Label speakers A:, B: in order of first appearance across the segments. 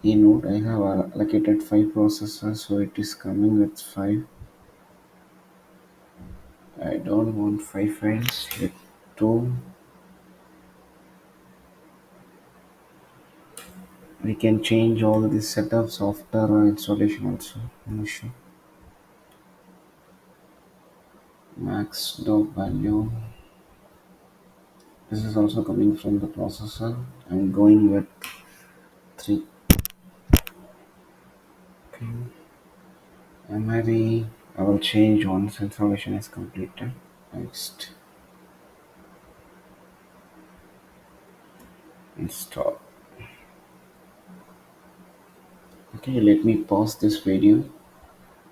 A: node. I have allocated 5 processors, so it is coming with 5. I don't want 5 files with 2. We can change all these setups after installation also. No issue. Max dog value. This is also coming from the processor. I'm going with 3. Okay. MRE I will change once installation is completed. Next, install. Okay, let me pause this video.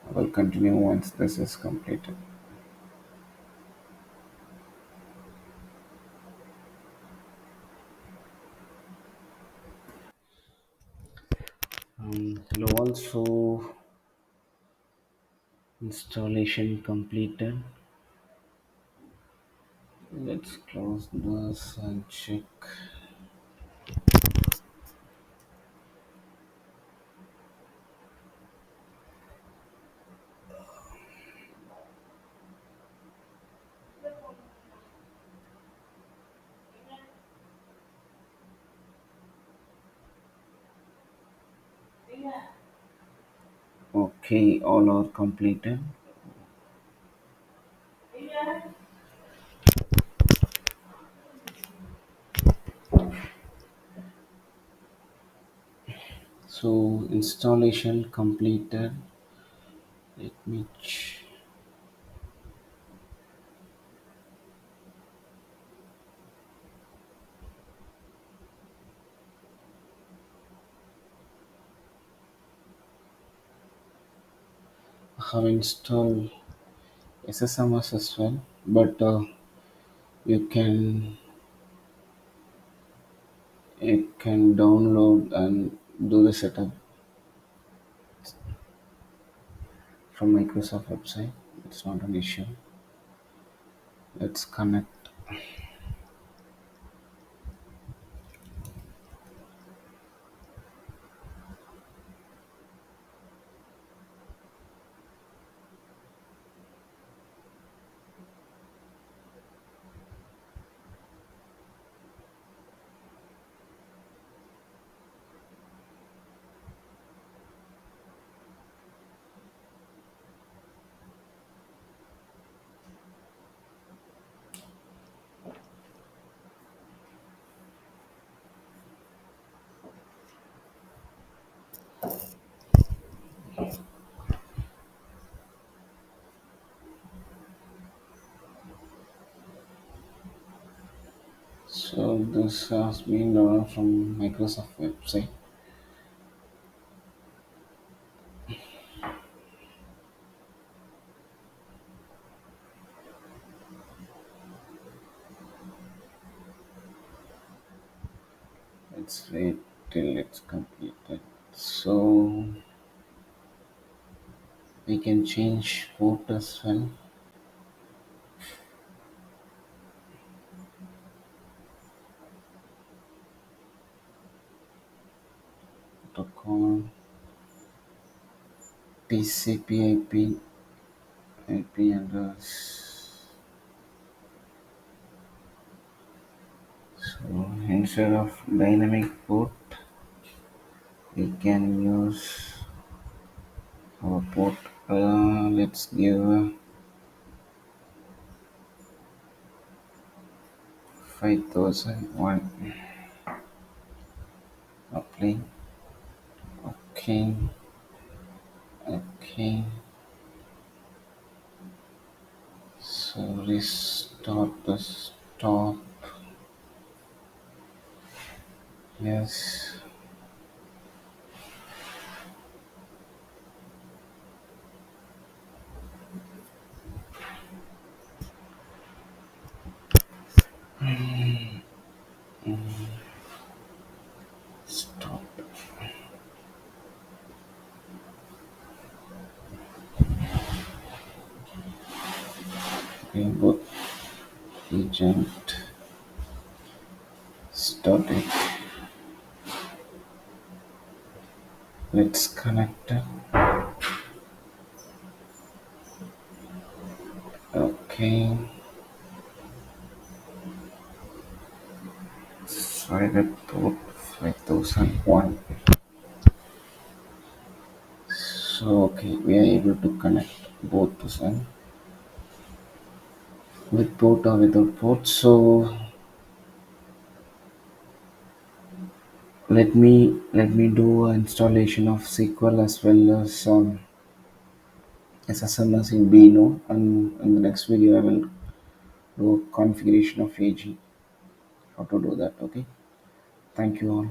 A: I will continue once this is completed. Hello all, so installation completed. Let's close this and check. Okay, all are completed. So installation completed. Let me have installed SSMS as well, but you can download and do the setup from Microsoft website. It's not an issue. Let's connect. So this has been downloaded from Microsoft website. Let's wait till it's completed. So we can change port as well. Protocol TCP IP address. So instead of dynamic port, we can use our port. Let's give 5001. Apply. Okay. Okay. So restart the stop. Yes. Stop. Reboot agent. Start it. Let's connect it. Okay. Private port 5001. So okay, we are able to connect both the sun with port or without port. So let me do installation of SQL as well as SSMS in Bino, and in the next video I will do configuration of AG. How to do that? Okay. Thank you all.